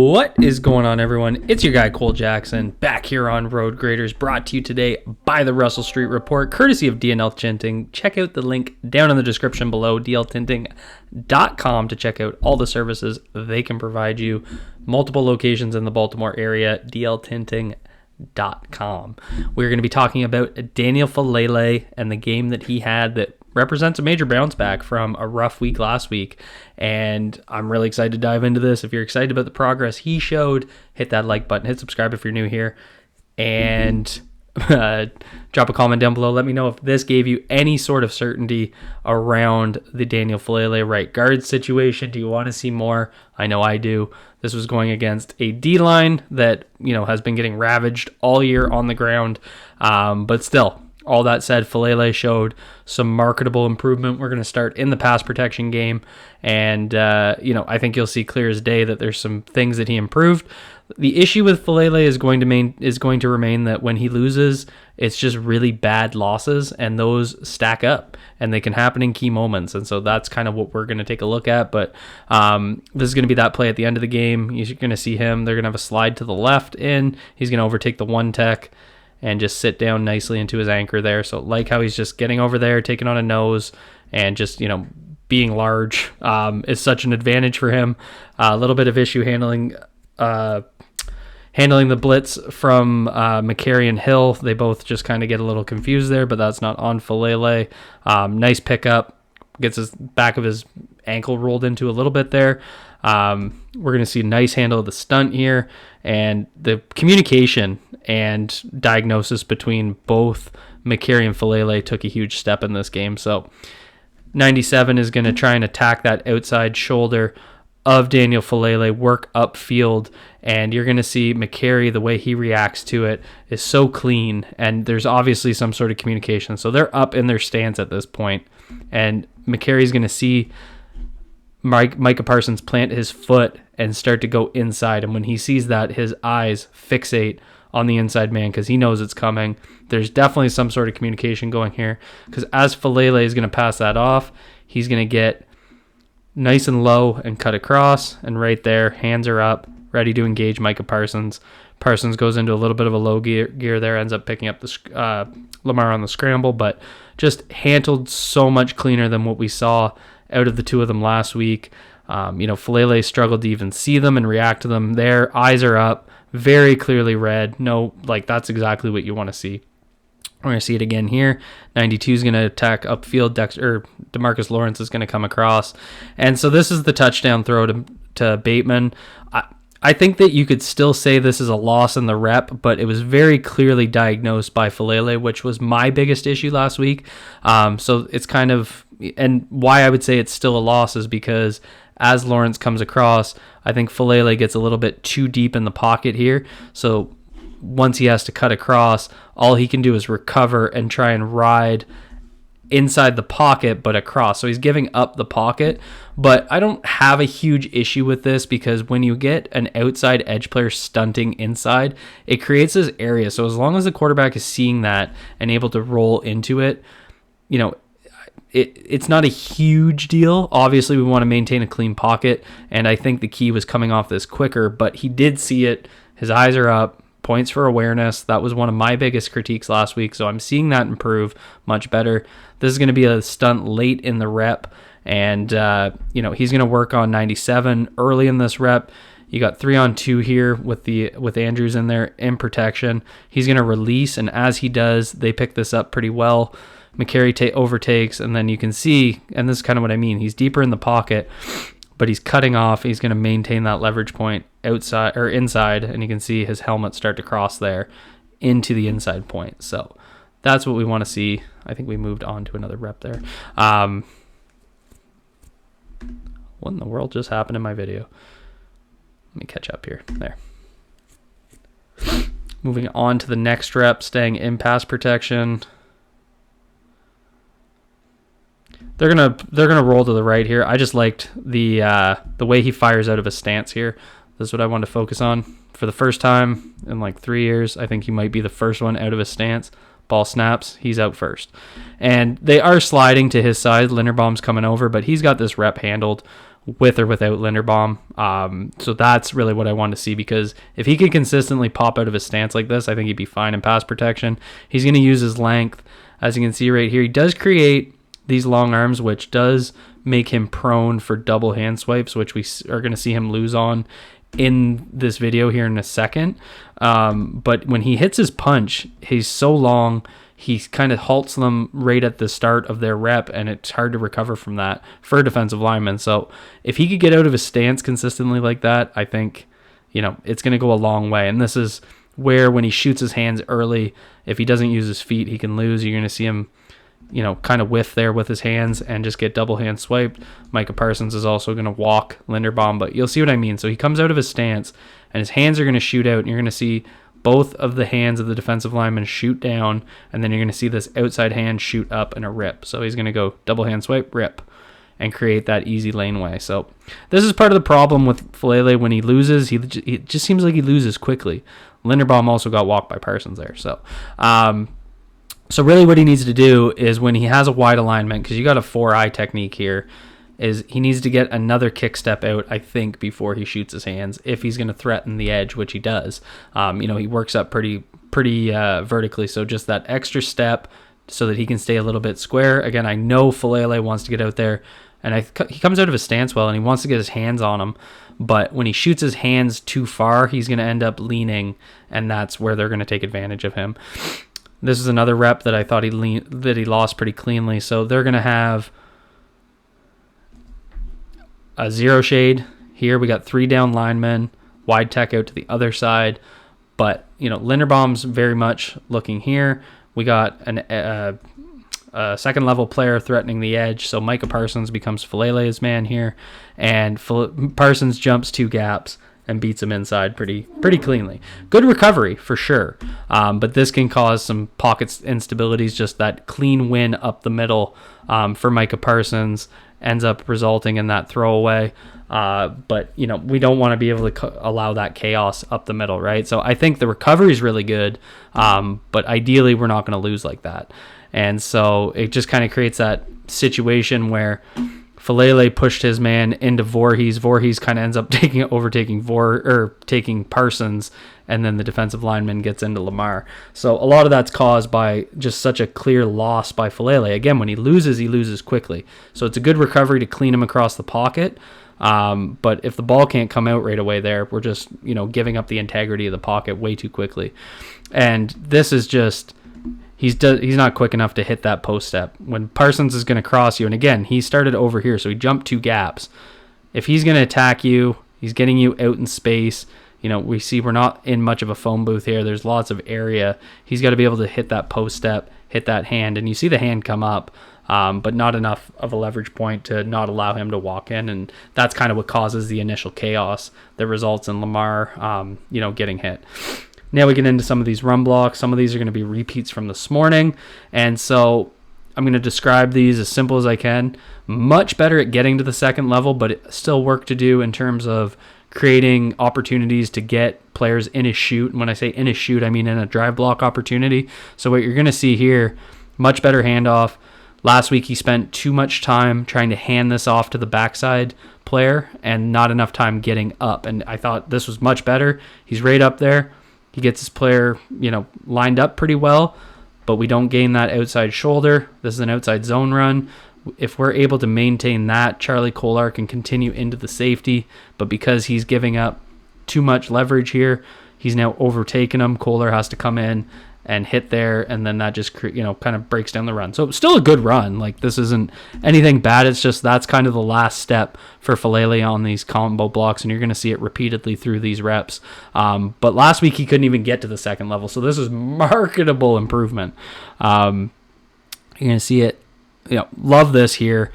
What is going on, everyone? It's your guy Cole Jackson back here on Road Graders, brought to you today by the Russell Street Report, courtesy of DNL Tinting. Check out the link down in the description below, dltinting.com, to check out all the services they can provide you. Multiple locations in the Baltimore area, dltinting.com. We're going to be talking about Daniel Faalele and the game that he had that represents a major bounce back from a rough week last week, and I'm really excited to dive into this. If you're excited about the progress he showed, hit that like button, hit subscribe if you're new here, and drop a comment down below. Let me know if this gave you any sort of certainty around the Daniel Faalele right guard situation. Do you want to see more? I know I do. This was going against a D-line that, has been getting ravaged all year on the ground, but still. All that said, Faalele showed some marketable improvement. We're going to start in the pass protection game, and I think you'll see clear as day that there's some things that he improved. The issue with Faalele is going to remain that when he loses, it's just really bad losses, and those stack up, and they can happen in key moments. And so that's kind of what we're going to take a look at. But this is going to be that play at the end of the game. You're going to see him. They're going to have a slide to the left in. He's going to overtake the one tech and just sit down nicely into his anchor there. So like how he's just getting over there, taking on a nose, and just, being large is such an advantage for him. A little bit of issue handling the blitz from McCary and Hill. They both just kind of get a little confused there, but that's not on Faalele. Nice pickup. Gets his back of his ankle rolled into a little bit there. We're going to see a nice handle of the stunt here, and the communication and diagnosis between both McCary and Faalele took a huge step in this game. So 97 is going to try and attack that outside shoulder of Daniel Faalele, work upfield, and you're going to see McCary, the way he reacts to it is so clean, and there's obviously some sort of communication. So they're up in their stance at this point, and McCary's going to see Micah Parsons plant his foot and start to go inside, and when he sees that, his eyes fixate on the inside man because he knows it's coming. There's definitely some sort of communication going here, because as Faalele is going to pass that off, he's going to get nice and low and cut across, and right there, hands are up, ready to engage Micah Parsons. Parsons goes into a little bit of a low gear there, ends up picking up the Lamar on the scramble, but just handled so much cleaner than what we saw out of the two of them last week. Faalele struggled to even see them and react to them. Their eyes are up, very clearly red. No, that's exactly what you want to see. We're going to see it again here. 92 is going to attack upfield. DeMarcus Lawrence is going to come across. And so this is the touchdown throw to Bateman. I think that you could still say this is a loss in the rep, but it was very clearly diagnosed by Faalele, which was my biggest issue last week. So it's kind of, and why I would say it's still a loss is because as Lawrence comes across, I think Faalele gets a little bit too deep in the pocket here. So once he has to cut across, all he can do is recover and try and ride inside the pocket, but across. So he's giving up the pocket, but I don't have a huge issue with this because when you get an outside edge player stunting inside, it creates this area. So as long as the quarterback is seeing that and able to roll into it, it's not a huge deal. Obviously, we want to maintain a clean pocket, and I think the key was coming off this quicker, but he did see it. His eyes are up. Points for awareness. That was one of my biggest critiques last week, so I'm seeing that improve much better. This is going to be a stunt late in the rep, and he's going to work on 97 early in this rep. You got 3-on-2 here with Andrews in there in protection. He's going to release, and as he does, they pick this up pretty well. McCary overtakes, and then you can see, and this is kind of what I mean, he's deeper in the pocket, but he's cutting off. He's going to maintain that leverage point outside or inside, and you can see his helmet start to cross there into the inside point. So that's what we want to see. I think we moved on to another rep there. What in the world just happened in my video? Let me catch up here. There. Moving on to the next rep, staying in pass protection. They're gonna roll to the right here. I just liked the way he fires out of his stance here. This is what I wanted to focus on. For the first time in 3 years, I think he might be the first one out of his stance. Ball snaps, he's out first. And they are sliding to his side. Linderbaum's coming over, but he's got this rep handled with or without Linderbaum. So that's really what I want to see, because if he could consistently pop out of his stance like this, I think he'd be fine in pass protection. He's going to use his length. As you can see right here, he does create these long arms, which does make him prone for double hand swipes, which we are going to see him lose on in this video here in a second. But when he hits his punch, he's so long, he kind of halts them right at the start of their rep, and it's hard to recover from that for a defensive lineman. So if he could get out of his stance consistently like that, I think, it's going to go a long way. And this is where, when he shoots his hands early, if he doesn't use his feet, he can lose. You're going to see him, kind of whiff there with his hands and just get double hand swiped. Micah Parsons is also going to walk Linderbaum, but you'll see what I mean. So he comes out of his stance, and his hands are going to shoot out, and you're going to see both of the hands of the defensive lineman shoot down, and then you're going to see this outside hand shoot up and a rip. So he's going to go double hand swipe, rip, and create that easy laneway. So this is part of the problem with Faalele. When he loses, it just seems like he loses quickly. Linderbaum also got walked by Parsons there. So really what he needs to do is, when he has a wide alignment, because you got a 4-eye technique here, is he needs to get another kick step out, I think, before he shoots his hands, if he's going to threaten the edge, which he does. He works up pretty vertically, so just that extra step so that he can stay a little bit square. Again, I know Faalele wants to get out there, and he comes out of his stance well, and he wants to get his hands on him, but when he shoots his hands too far, he's going to end up leaning, and that's where they're going to take advantage of him. This is another rep that I thought he lost pretty cleanly. So they're going to have a zero shade here. We got 3 down linemen, wide tech out to the other side. But, Linderbaum's very much looking here. We got a second level player threatening the edge. So Micah Parsons becomes Faalele's man here. And Parsons jumps 2 gaps and beats him inside pretty cleanly. Good recovery for sure, but this can cause some pocket instabilities. Just that clean win up the middle for Micah Parsons ends up resulting in that throwaway. But we don't want to be able to allow that chaos up the middle, right? So I think the recovery is really good, but ideally we're not going to lose like that. And so it just kind of creates that situation where Faalele pushed his man into Voorhees. Voorhees kind of ends up taking Parsons, and then the defensive lineman gets into Lamar. So a lot of that's caused by just such a clear loss by Faalele. Again, when he loses quickly. So it's a good recovery to clean him across the pocket. But if the ball can't come out right away there, we're just, giving up the integrity of the pocket way too quickly. And this is just, he's not quick enough to hit that post step. When Parsons is going to cross you, and again, he started over here, so he jumped 2 gaps. If he's going to attack you, he's getting you out in space. We see we're not in much of a phone booth here. There's lots of area. He's got to be able to hit that post step, hit that hand, and you see the hand come up, but not enough of a leverage point to not allow him to walk in, and that's kind of what causes the initial chaos that results in Lamar, getting hit. Now we get into some of these run blocks. Some of these are going to be repeats from this morning. And so I'm going to describe these as simple as I can. Much better at getting to the second level, but still work to do in terms of creating opportunities to get players in a shoot. And when I say in a shoot, I mean in a drive block opportunity. So what you're going to see here, much better handoff. Last week he spent too much time trying to hand this off to the backside player and not enough time getting up. And I thought this was much better. He's right up there. He gets his player, lined up pretty well, but we don't gain that outside shoulder. This is an outside zone run. If we're able to maintain that, Charlie Kolar can continue into the safety, but because he's giving up too much leverage here, he's now overtaken him. Kolar has to come in and hit there, and then that just kind of breaks down the run. So still a good run. Like, this isn't anything bad. It's just that's kind of the last step for Faalele on these combo blocks, and you're going to see it repeatedly through these reps. But last week he couldn't even get to the second level, so this is marketable improvement. You're going to see it. Love this here.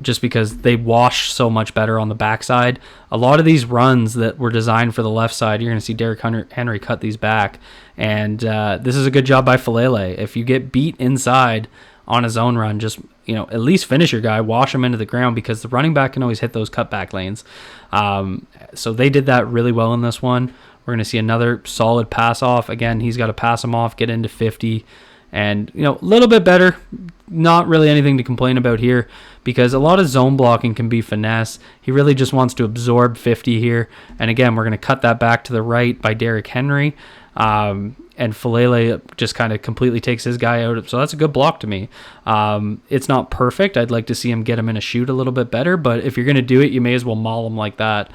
Just because they wash so much better on the backside. A lot of these runs that were designed for the left side, you're going to see Derrick Henry cut these back. And this is a good job by Faalele. If you get beat inside on a zone run, just at least finish your guy, wash him into the ground, because the running back can always hit those cutback lanes. So they did that really well in this one. We're going to see another solid pass off. Again, he's got to pass him off, get into 50, And, a little bit better. Not really anything to complain about here because a lot of zone blocking can be finesse. He really just wants to absorb 50 here. And again, we're going to cut that back to the right by Derrick Henry. And Faalele just kind of completely takes his guy out. So that's a good block to me. It's not perfect. I'd like to see him get him in a shoot a little bit better. But if you're going to do it, you may as well maul him like that.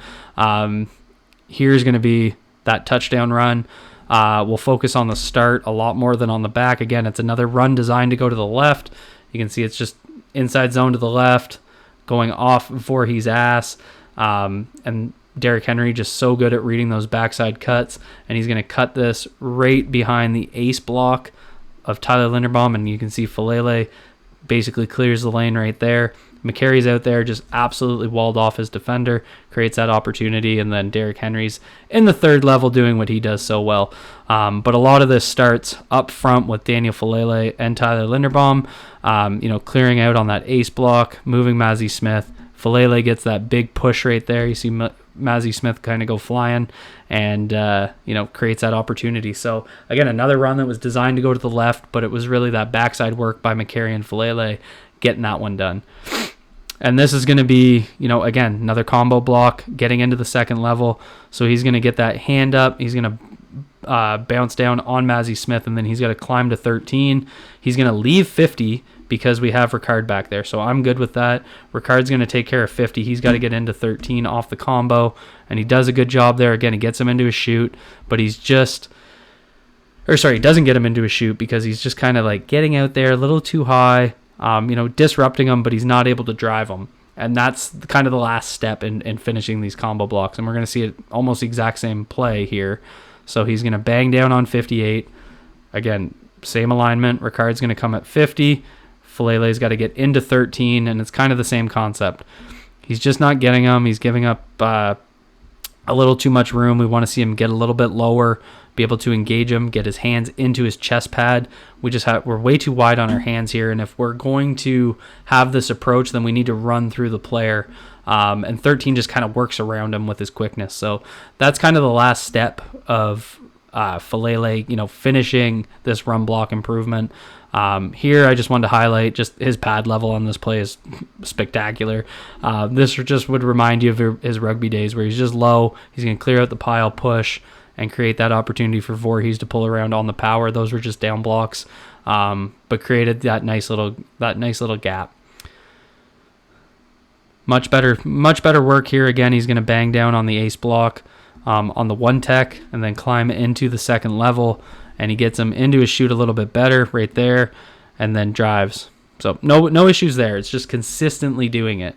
Here's going to be that touchdown run. We'll focus on the start a lot more than on the back. Again, it's another run designed to go to the left. You can see it's just inside zone to the left, going off Voorhees' ass. And Derrick Henry just so good at reading those backside cuts. And he's going to cut this right behind the ace block of Tyler Linderbaum. And you can see Faalele basically clears the lane right there. McCary's out there just absolutely walled off his defender, creates that opportunity, and then Derrick Henry's in the third level doing what he does so well. But a lot of this starts up front with Daniel Faalele and Tyler Linderbaum, clearing out on that ace block, moving Mazi Smith. Faalele gets that big push right there. You see Mazi Smith kind of go flying and, creates that opportunity. So, again, another run that was designed to go to the left, but it was really that backside work by McCary and Faalele getting that one done. And this is going to be, again, another combo block getting into the second level. So he's going to get that hand up. He's going to bounce down on Mazi Smith, and then he's got to climb to 13. He's going to leave 50 because we have Ricard back there. So I'm good with that. Ricard's going to take care of 50. He's got to get into 13 off the combo, and he does a good job there. Again, he gets him into a shoot, but he doesn't get him into a shoot because he's just kind of like getting out there a little too high. Disrupting him, but he's not able to drive him. And that's kind of the last step in finishing these combo blocks. And we're going to see it almost the exact same play here. So he's going to bang down on 58. Again, same alignment. Ricard's going to come at 50. Faalele's got to get into 13, and it's kind of the same concept. He's just not getting him. He's giving up a little too much room. We want to see him get a little bit lower, be able to engage him, get his hands into his chest pad. We're way too wide on our hands here, and if we're going to have this approach, then we need to run through the player. And 13 just kind of works around him with his quickness. So that's kind of the last step of Faalele, finishing this run block improvement. Here, I just wanted to highlight just his pad level on this play is spectacular. This just would remind you of his rugby days where he's just low. He's going to clear out the pile, push, and create that opportunity for Voorhees to pull around on the power. Those were just down blocks, but created that nice little gap. Much better work here. Again, he's going to bang down on the ace block on the one tech and then climb into the second level, and he gets him into his shoot a little bit better right there, and then drives. So no issues there. It's just consistently doing it.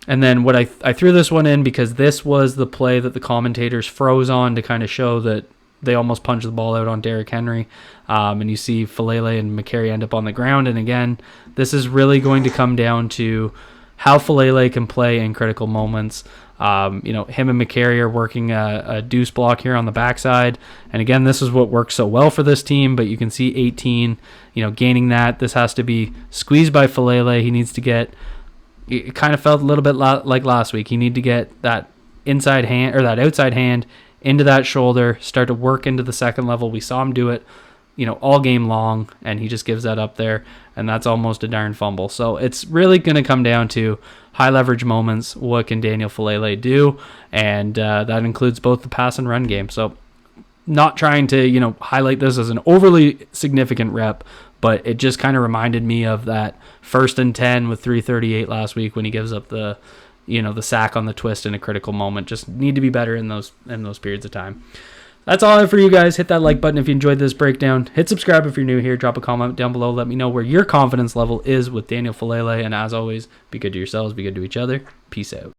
And then what I threw this one in because this was the play that the commentators froze on to kind of show that they almost punched the ball out on Derrick Henry. And you see Faalele and McCary end up on the ground. And again, this is really going to come down to how Faalele can play in critical moments. Him and McCary are working a deuce block here on the backside. And again, this is what works so well for this team, but you can see 18, gaining that. This has to be squeezed by Faalele. He needs to get, it kind of felt a little bit like last week. He needed to get that inside hand or that outside hand into that shoulder, start to work into the second level. We saw him do it, all game long, and he just gives that up there, and that's almost a darn fumble. So it's really going to come down to high leverage moments. What can Daniel Faalele do? And that includes both the pass and run game. So not trying to, highlight this as an overly significant rep, but it just kind of reminded me of that 1st and 10 with 3:38 last week when he gives up the sack on the twist in a critical moment. Just need to be better in those periods of time. That's all I have for you guys. Hit that like button if you enjoyed this breakdown. Hit subscribe if you're new here. Drop a comment down below. Let me know where your confidence level is with Daniel Faalele. And as always, be good to yourselves, be good to each other. Peace out.